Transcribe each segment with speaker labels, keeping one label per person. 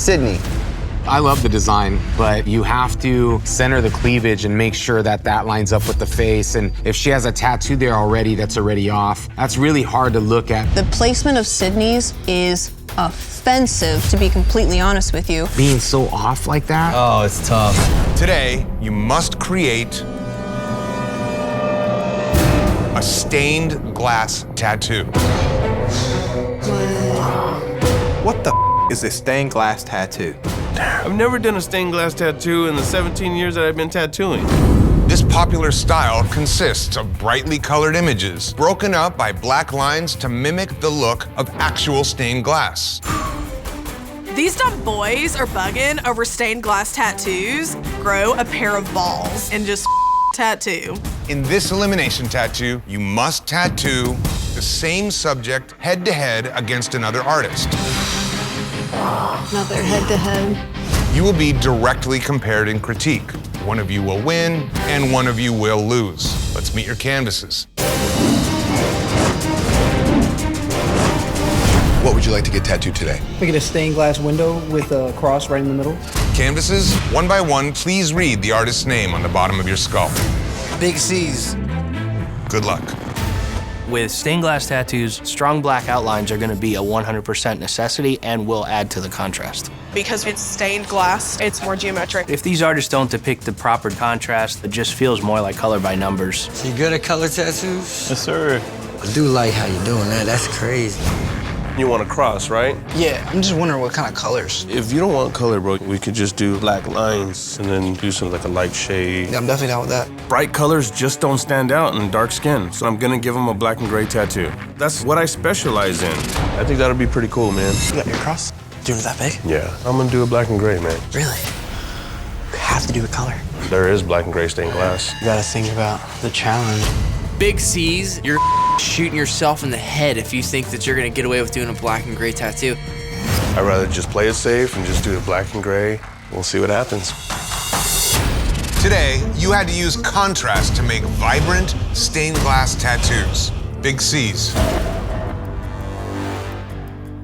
Speaker 1: Sydney.
Speaker 2: I love the design, but you have to center the cleavage and make sure that that lines up with the face. And if she has a tattoo there already that's already off, that's really hard to look at.
Speaker 3: The placement of Sydney's is offensive, to be completely honest with you.
Speaker 2: Being so off like that.
Speaker 4: Oh, it's tough.
Speaker 5: Today, you must create a stained glass tattoo.
Speaker 1: What the is a stained glass tattoo?
Speaker 6: I've never done a stained glass tattoo in the 17 years that I've been tattooing.
Speaker 5: This popular style consists of brightly colored images, broken up by black lines to mimic the look of actual stained glass.
Speaker 7: These dumb boys are bugging over stained glass tattoos. Grow a pair of balls and just tattoo.
Speaker 5: In this elimination tattoo, you must tattoo the same subject head-to-head against another artist.
Speaker 3: Another head-to-head.
Speaker 5: You will be directly compared in critique. One of you will win, and one of you will lose. Let's meet your canvases.
Speaker 8: What would you like to get tattooed today?
Speaker 9: We get a stained glass window with a cross right in the middle.
Speaker 5: Canvases, one by one, please read the artist's name on the bottom of your skull.
Speaker 4: Big C's.
Speaker 5: Good luck.
Speaker 10: With stained glass tattoos, strong black outlines are gonna be a 100% necessity and will add to the contrast.
Speaker 7: Because it's stained glass, it's more geometric.
Speaker 10: If these artists don't depict the proper contrast, it just feels more like color by numbers.
Speaker 4: So you good at color tattoos?
Speaker 6: Yes, sir.
Speaker 4: I do like how you're doing that. That's crazy.
Speaker 6: You want to cross, right?
Speaker 9: Yeah, I'm just wondering what kind of colors.
Speaker 6: If you don't want color, bro, we could just do black lines and then do some like a light shade.
Speaker 9: Yeah, I'm definitely down with that.
Speaker 6: Bright colors just don't stand out in dark skin, so I'm gonna give them a black and gray tattoo. That's what I specialize in. I think that'll be pretty cool, man.
Speaker 9: You got your cross? Doing it that big?
Speaker 6: Yeah, I'm gonna do a black and gray, man.
Speaker 9: Really? You have to do a color.
Speaker 6: There is black and gray stained glass.
Speaker 9: You gotta think about the challenge.
Speaker 11: Big C's, you're shooting yourself in the head if you think that you're gonna get away with doing a black and gray tattoo.
Speaker 6: I'd rather just play it safe and just do it black and gray. We'll see what happens.
Speaker 5: Today, you had to use contrast to make vibrant stained glass tattoos. Big C's.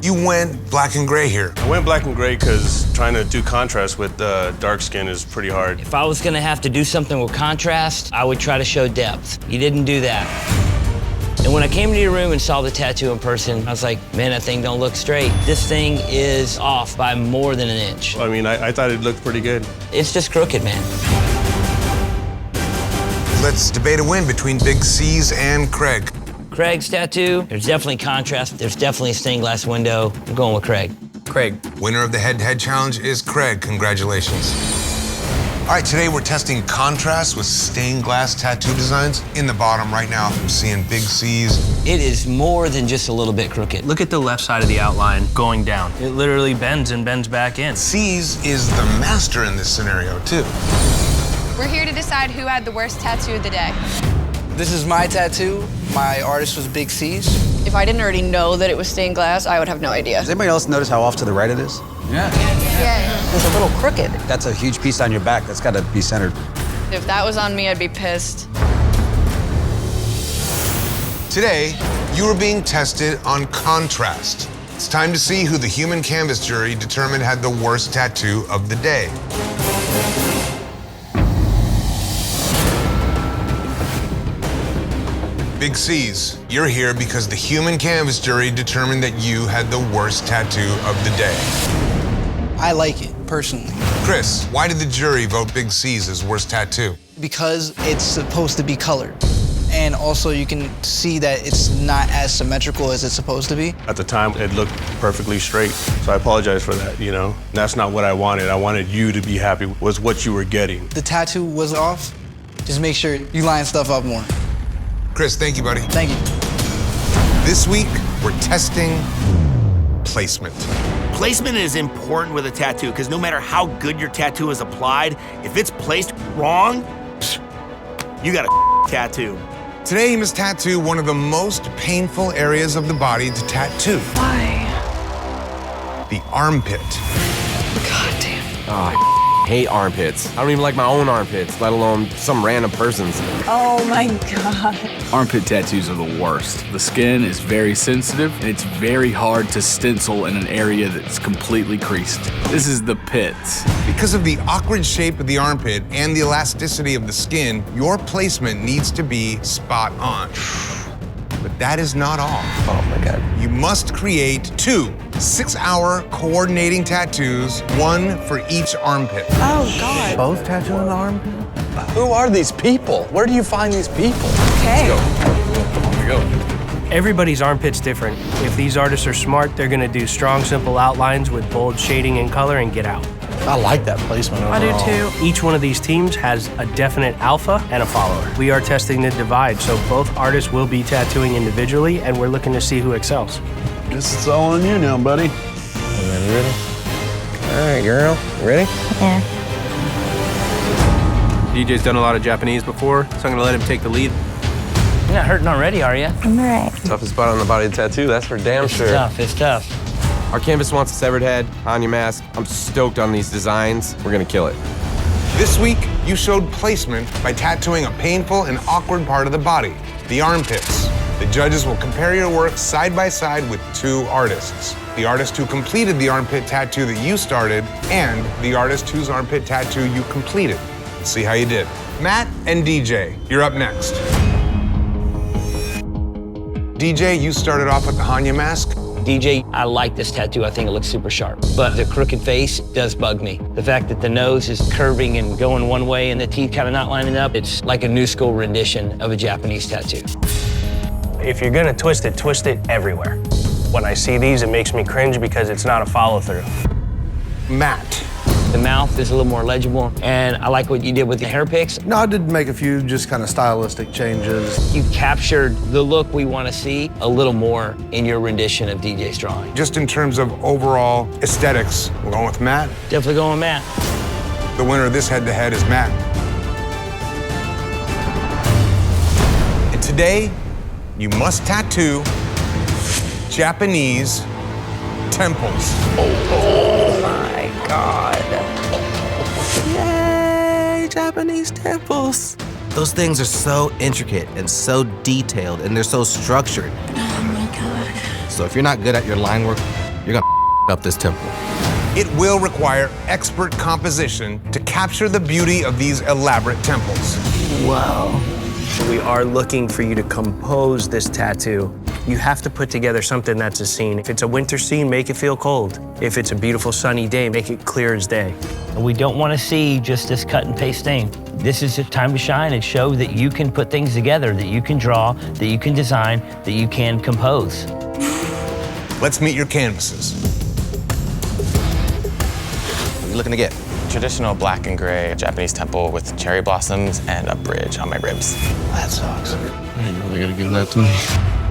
Speaker 5: You went black and gray here.
Speaker 6: I went black and gray because trying to do contrast with dark skin is pretty hard.
Speaker 12: If I was gonna have to do something with contrast, I would try to show depth. You didn't do that. And when I came to your room and saw the tattoo in person, I was like, man, that thing don't look straight. This thing is off by more than an inch.
Speaker 6: I mean, I thought it looked pretty good.
Speaker 12: It's just crooked, man.
Speaker 5: Let's debate a win between Big C's and Craig.
Speaker 12: Craig's tattoo, there's definitely contrast. There's definitely a stained glass window. I'm going with Craig.
Speaker 2: Craig.
Speaker 5: Winner of the head-to-head challenge is Craig. Congratulations. All right, today we're testing contrast with stained glass tattoo designs. In the bottom right now, I'm seeing Big C's.
Speaker 12: It is more than just a little bit crooked.
Speaker 10: Look at the left side of the outline going down. It literally bends and bends back in.
Speaker 5: C's is the master in this scenario, too.
Speaker 13: We're here to decide who had the worst tattoo of the day.
Speaker 9: This is my tattoo. My artist was Big C's.
Speaker 13: If I didn't already know that it was stained glass, I would have no idea.
Speaker 1: Does anybody else notice how off to the right it is?
Speaker 13: Yeah.
Speaker 3: It's a little crooked.
Speaker 1: That's a huge piece on your back. That's got to be centered.
Speaker 13: If that was on me, I'd be pissed.
Speaker 5: Today, you are being tested on contrast. It's time to see who the human canvas jury determined had the worst tattoo of the day. Big C's, you're here because the human canvas jury determined that you had the worst tattoo of the day.
Speaker 9: I like it, personally.
Speaker 5: Chris, why did the jury vote Big C's as worst tattoo?
Speaker 9: Because it's supposed to be colored. And also you can see that it's not as symmetrical as it's supposed to be.
Speaker 6: At the time, it looked perfectly straight, so I apologize for that, you know? That's not what I wanted. I wanted you to be happy with what you were getting.
Speaker 9: The tattoo was off. Just make sure you line stuff up more.
Speaker 5: Chris, thank you, buddy.
Speaker 9: Thank you.
Speaker 5: This week, we're testing placement.
Speaker 14: Placement is important with a tattoo because no matter how good your tattoo is applied, if it's placed wrong, you got a tattoo.
Speaker 5: Today, you must tattoo one of the most painful areas of the body to tattoo.
Speaker 3: Why?
Speaker 5: The armpit.
Speaker 3: God damn.
Speaker 2: Oh, I
Speaker 6: hate armpits. I don't even like my own armpits, let alone some random person's.
Speaker 15: Oh my God.
Speaker 16: Armpit tattoos are the worst. The skin is very sensitive, and it's very hard to stencil in an area that's completely creased. This is the pit.
Speaker 5: Because of the awkward shape of the armpit and the elasticity of the skin, your placement needs to be spot on. But that is not all.
Speaker 6: Oh my God.
Speaker 5: You must create 2 6-hour coordinating tattoos, 1 for each armpit.
Speaker 15: Oh God.
Speaker 4: Both tattoo on the armpit? Who are these people? Where do you find these people?
Speaker 15: Okay.
Speaker 6: Here we go.
Speaker 10: Everybody's armpit's different. If these artists are smart, they're gonna do strong, simple outlines with bold shading and color and get out.
Speaker 9: I like that placement overall.
Speaker 7: I do too.
Speaker 10: Each one of these teams has a definite alpha and a follower. We are testing the divide, so both artists will be tattooing individually, and we're looking to see who excels.
Speaker 16: Guess it's all on you now, buddy.
Speaker 6: You ready? All right, girl. You ready?
Speaker 15: Yeah.
Speaker 10: DJ's done a lot of Japanese before, so I'm gonna let him take the lead.
Speaker 12: You're not hurting already, are you?
Speaker 15: I'm all right.
Speaker 6: Toughest spot on the body tattoo, that's for damn sure.
Speaker 12: It's tough.
Speaker 6: Our canvas wants a severed head, Anya mask. I'm stoked on these designs. We're gonna kill it.
Speaker 5: This week, you showed placement by tattooing a painful and awkward part of the body, the armpits. The judges will compare your work side by side with 2 artists. The artist who completed the armpit tattoo that you started, and the artist whose armpit tattoo you completed. Let's see how you did. Matt and DJ, you're up next. DJ, you started off with the Hanya mask.
Speaker 12: DJ, I like this tattoo. I think it looks super sharp. But the crooked face does bug me. The fact that the nose is curving and going one way and the teeth kind of not lining up, it's like a new school rendition of a Japanese tattoo.
Speaker 10: If you're gonna twist it everywhere. When I see these, it makes me cringe because it's not a follow-through.
Speaker 5: Matt.
Speaker 12: The mouth is a little more legible, and I like what you did with the hair picks.
Speaker 9: No, I did make a few just kind of stylistic changes.
Speaker 12: You captured the look we want to see a little more in your rendition of DJ's drawing.
Speaker 5: Just in terms of overall aesthetics, we're going with Matt.
Speaker 12: Definitely going with Matt.
Speaker 5: The winner of this head-to-head is Matt. And today, you must tattoo Japanese temples.
Speaker 15: Oh my God.
Speaker 17: Yay, Japanese temples. Those things are so intricate and so detailed, and they're so structured.
Speaker 15: Oh my God.
Speaker 17: So if you're not good at your line work, you're gonna up this temple.
Speaker 5: It will require expert composition to capture the beauty of these elaborate temples.
Speaker 10: Wow. We are looking for you to compose this tattoo. You have to put together something that's a scene. If it's a winter scene, make it feel cold. If it's a beautiful sunny day, make it clear as day.
Speaker 12: And we don't want to see just this cut and paste thing. This is the time to shine and show that you can put things together, that you can draw, that you can design, that you can compose.
Speaker 5: Let's meet your canvases.
Speaker 17: What are you looking to get?
Speaker 18: Traditional black and gray Japanese temple with cherry blossoms and a bridge on my ribs.
Speaker 9: That sucks.
Speaker 16: You really gotta give that to me.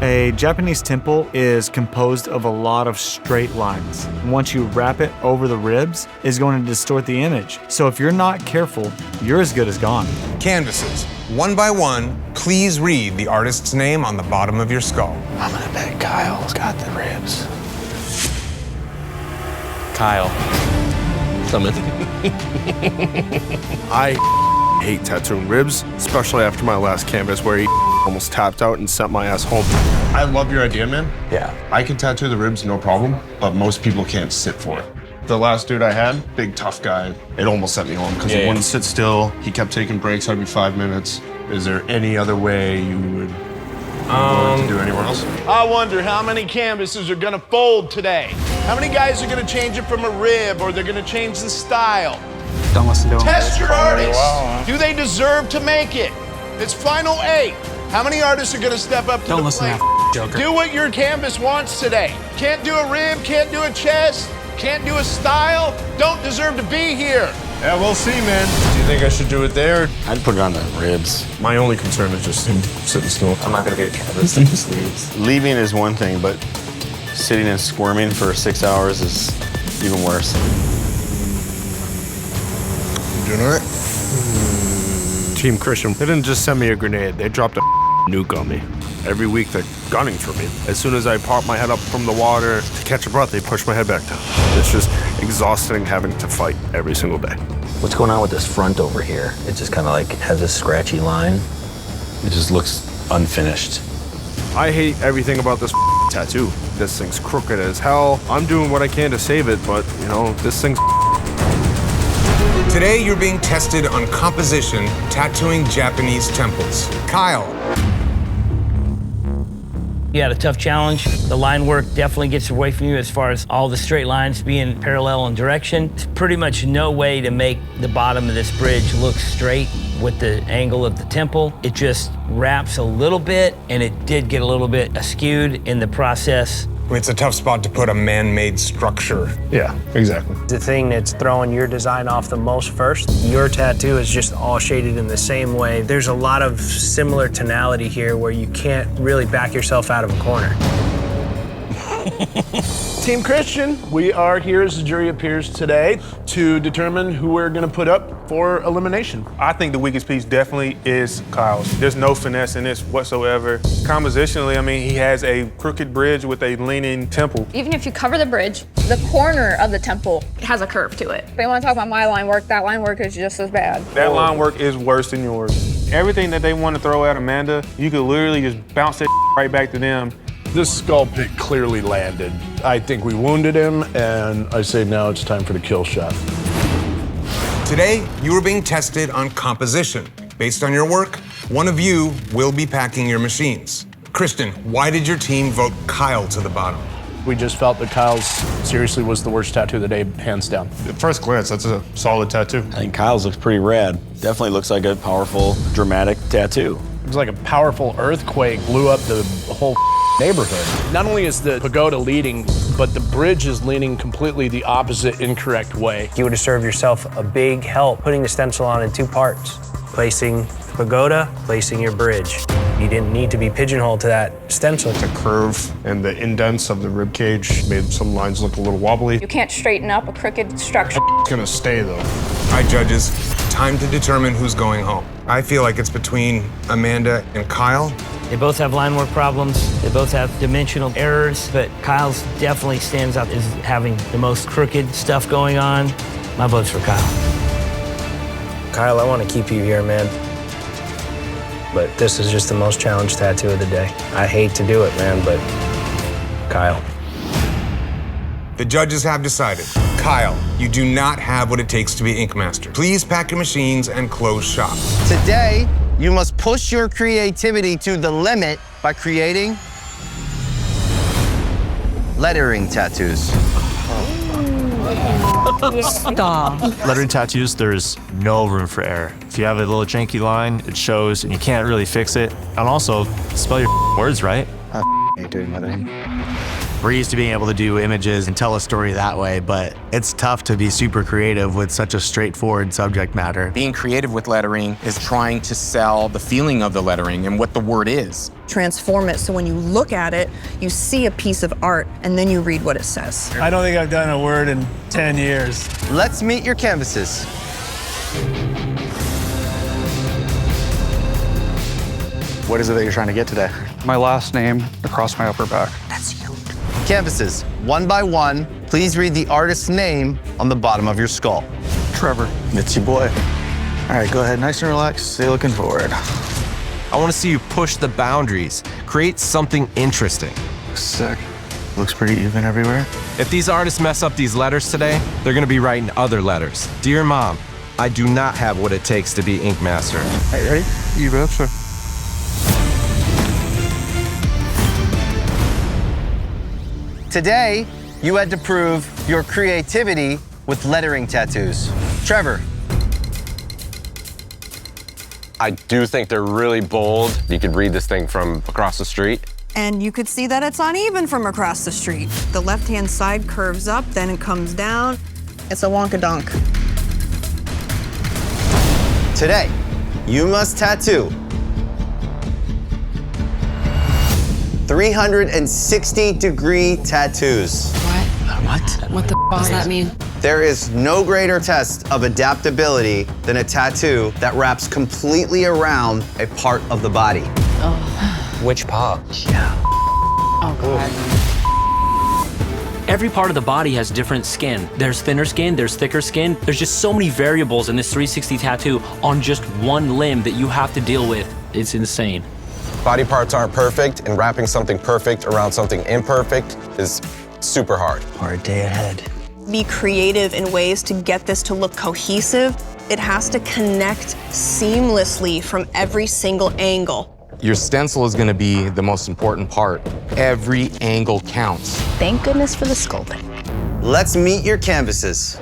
Speaker 19: A Japanese temple is composed of a lot of straight lines. Once you wrap it over the ribs, it's going to distort the image. So if you're not careful, you're as good as gone.
Speaker 5: Canvases. One by one, please read the artist's name on the bottom of your skull.
Speaker 9: I'm gonna bet Kyle's got the ribs.
Speaker 18: Kyle.
Speaker 17: Summit.
Speaker 6: I hate tattooing ribs, especially after my last canvas where he almost tapped out and sent my ass home.
Speaker 20: I love your idea, man.
Speaker 18: Yeah.
Speaker 20: I can tattoo the ribs, no problem, but most people can't sit for it. The last dude I had, big tough guy, it almost sent me home because he wouldn't sit still. He kept taking breaks every 5 minutes. Is there any other way you would to do anywhere else?
Speaker 14: I wonder how many canvases are gonna fold today. How many guys are gonna change it from a rib, or they're gonna change the style?
Speaker 9: Don't listen to him.
Speaker 14: Test your artists. Do they deserve to make it? It's final 8. How many artists are gonna step up to the plate?
Speaker 9: Don't listen to that joker.
Speaker 14: Do what your canvas wants today. Can't do a rib, can't do a chest, can't do a style, don't deserve to be here.
Speaker 20: Yeah, we'll see, man. Do you think I should do it there?
Speaker 16: I'd put it on the ribs.
Speaker 20: My only concern is just him sitting still.
Speaker 18: I'm not gonna get a canvas that just leaves.
Speaker 16: Leaving is one thing, but sitting and squirming for 6 hours is even worse.
Speaker 20: You doing all right?
Speaker 6: Team Christian, they didn't just send me a grenade, they dropped a nuke on me. Every week they're gunning for me. As soon as I pop my head up from the water to catch a breath, they push my head back down. exhausting having to fight every single day.
Speaker 21: What's going on with this front over here? It just kind of like has this scratchy line. It just looks unfinished.
Speaker 6: I hate everything about this tattoo. This thing's crooked as hell. I'm doing what I can to save it, but you know, this thing's.
Speaker 5: Today, you're being tested on composition, tattooing Japanese temples. Kyle.
Speaker 12: You had a tough challenge. The line work definitely gets away from you as far as all the straight lines being parallel in direction. There's pretty much no way to make the bottom of this bridge look straight with the angle of the temple. It just wraps a little bit, and it did get a little bit askewed in the process.
Speaker 5: It's a tough spot to put a man-made structure.
Speaker 6: Yeah, exactly.
Speaker 10: The thing that's throwing your design off the most first, your tattoo is just all shaded in the same way. There's a lot of similar tonality here where you can't really back yourself out of a corner.
Speaker 22: Team Christian, we are here as the jury appears today to determine who we're going to put up for elimination.
Speaker 6: I think the weakest piece definitely is Kyle's. There's no finesse in this whatsoever. Compositionally, I mean, he has a crooked bridge with a leaning temple.
Speaker 13: Even if you cover the bridge, the corner of the temple has a curve to it. If they want to talk about my line work, that line work is just as bad.
Speaker 6: That line work is worse than yours. Everything that they want to throw at Amanda, you could literally just bounce that right back to them.
Speaker 22: This sculpt clearly landed. I think we wounded him, and I say now it's time for the kill shot.
Speaker 5: Today, you are being tested on composition. Based on your work, one of you will be packing your machines. Kristen, why did your team vote Kyle to the bottom?
Speaker 22: We just felt that Kyle's seriously was the worst tattoo of the day, hands down.
Speaker 20: At first glance, that's a solid tattoo.
Speaker 21: I think Kyle's looks pretty rad. Definitely looks like a powerful, dramatic tattoo.
Speaker 22: It was like a powerful earthquake blew up the whole neighborhood. Not only is the pagoda leading, but the bridge is leaning completely the opposite, incorrect way.
Speaker 10: You would have served yourself a big help putting the stencil on in two parts. Placing the pagoda, placing your bridge. You didn't need to be pigeonholed to that stencil.
Speaker 20: The curve and the indents of the rib cage made some lines look a little wobbly.
Speaker 13: You can't straighten up a crooked structure.
Speaker 20: It's gonna stay though.
Speaker 5: All right, judges, time to determine who's going home. I feel like it's between Amanda and Kyle.
Speaker 12: They both have line work problems. They both have dimensional errors, but Kyle's definitely stands out as having the most crooked stuff going on. My vote's for Kyle.
Speaker 10: Kyle, I want to keep you here, man. But this is just the most challenged tattoo of the day. I hate to do it, man, but Kyle.
Speaker 5: The judges have decided. Kyle, you do not have what it takes to be Ink Master. Please pack your machines and close shop.
Speaker 23: Today, you must push your creativity to the limit by creating lettering tattoos.
Speaker 15: Stop.
Speaker 24: Lettering tattoos, there's no room for error. If you have a little janky line, it shows and you can't really fix it. And also, spell your words right.
Speaker 17: I hate doing lettering.
Speaker 25: We're used to being able to do images and tell a story that way, but it's tough to be super creative with such a straightforward subject matter.
Speaker 2: Being creative with lettering is trying to sell the feeling of the lettering and what the word is.
Speaker 3: Transform it so when you look at it, you see a piece of art and then you read what it says.
Speaker 22: I don't think I've done a word in 10 years.
Speaker 23: Let's meet your canvases.
Speaker 26: What is it that you're trying to get today?
Speaker 27: My last name across my upper back.
Speaker 23: That's you. Canvases, one by one, please read the artist's name on the bottom of your skull.
Speaker 26: Trevor. It's your boy. All right, go ahead, nice and relaxed. Stay looking forward.
Speaker 17: I want to see you push the boundaries. Create something interesting.
Speaker 26: Looks sick. Looks pretty even everywhere.
Speaker 17: If these artists mess up these letters today, they're going to be writing other letters. Dear Mom, I do not have what it takes to be Ink Master.
Speaker 26: Hey, ready? You betcha.
Speaker 23: Today, you had to prove your creativity with lettering tattoos. Trevor.
Speaker 4: I do think they're really bold. You could read this thing from across the street.
Speaker 3: And you could see that it's uneven from across the street. The left-hand side curves up, then it comes down. It's a wonkadonk.
Speaker 23: Today, you must tattoo 360-degree tattoos.
Speaker 15: What the does that mean?
Speaker 23: There is no greater test of adaptability than a tattoo that wraps completely around a part of the body.
Speaker 10: Which paw?
Speaker 15: Oh, God.
Speaker 1: Every part of the body has different skin. There's thinner skin, there's thicker skin. There's just so many variables in this 360 tattoo on just one limb that you have to deal with. It's insane.
Speaker 18: Body parts aren't perfect, and wrapping something perfect around something imperfect is super hard.
Speaker 10: Hard day ahead.
Speaker 3: Be creative in ways to get this to look cohesive. It has to connect seamlessly from every single angle.
Speaker 2: Your stencil is gonna be the most important part. Every angle counts.
Speaker 13: Thank goodness for the sculpting.
Speaker 23: Let's meet your canvases.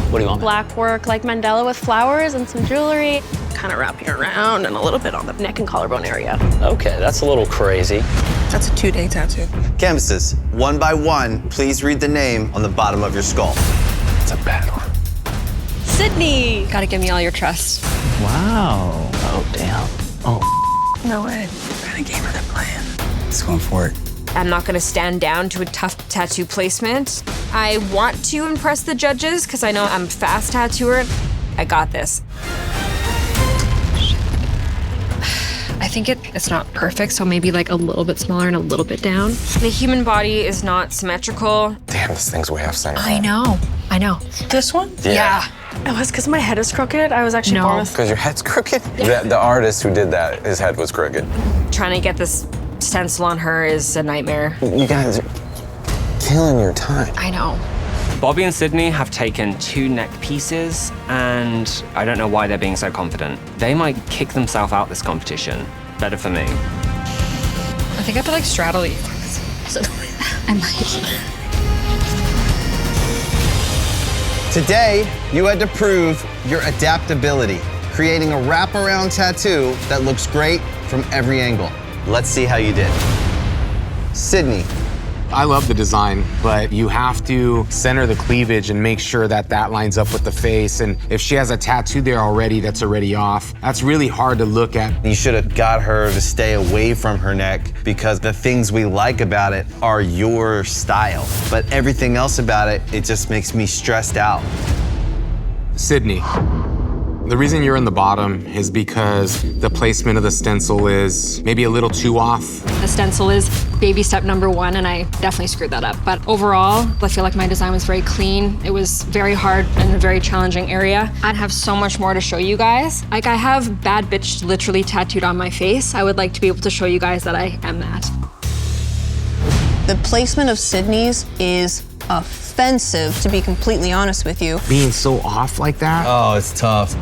Speaker 7: What do you want?
Speaker 8: Black work like mandala with flowers and some jewelry. Kind of wrapping around and a little bit on the neck and collarbone area.
Speaker 21: Okay, that's a little crazy.
Speaker 3: That's a 2-day tattoo.
Speaker 23: Canvases, one by one, please read the name on the bottom of your skull.
Speaker 21: It's a bad one.
Speaker 8: Sydney! Gotta give me all your trust.
Speaker 21: Wow. Oh, damn. Oh.
Speaker 8: No way. Kinda gave her the plan.
Speaker 21: Let's go for it.
Speaker 9: I'm not gonna stand down to a tough tattoo placement. I want to impress the judges because I know I'm a fast tattooer. I got this.
Speaker 8: I think it's not perfect, so maybe like a little bit smaller and a little bit down.
Speaker 9: The human body is not symmetrical.
Speaker 18: Damn, this thing's way off center.
Speaker 8: I know.
Speaker 3: This one?
Speaker 18: Yeah.
Speaker 8: It was because my head is crooked. I was actually born with...
Speaker 18: Because your head's crooked? The artist who did that, his head was crooked.
Speaker 9: Trying to get this stencil on her is a nightmare.
Speaker 18: You guys are killing your time.
Speaker 8: I know.
Speaker 11: Bobby and Sydney have taken 2 neck pieces, and I don't know why they're being so confident. They might kick themselves out this competition. Better for me.
Speaker 8: I think I put like straddle you. So I might.
Speaker 23: Today, you had to prove your adaptability, creating a wraparound tattoo that looks great from every angle. Let's see how you did. Sydney.
Speaker 2: I love the design, but you have to center the cleavage and make sure that that lines up with the face. And if she has a tattoo there already that's already off, that's really hard to look at.
Speaker 23: You should have got her to stay away from her neck because the things we like about it are your style. But everything else about it, it just makes me stressed out.
Speaker 2: Sydney. The reason you're in the bottom is because the placement of the stencil is maybe a little too off.
Speaker 8: The stencil is baby step number 1, and I definitely screwed that up. But overall, I feel like my design was very clean. It was very hard and a very challenging area. I'd have so much more to show you guys. Like, I have bad bitch literally tattooed on my face. I would like to be able to show you guys that I am that.
Speaker 3: The placement of Sydney's is offensive, to be completely honest with you.
Speaker 2: Being so off like that?
Speaker 23: Oh, it's tough.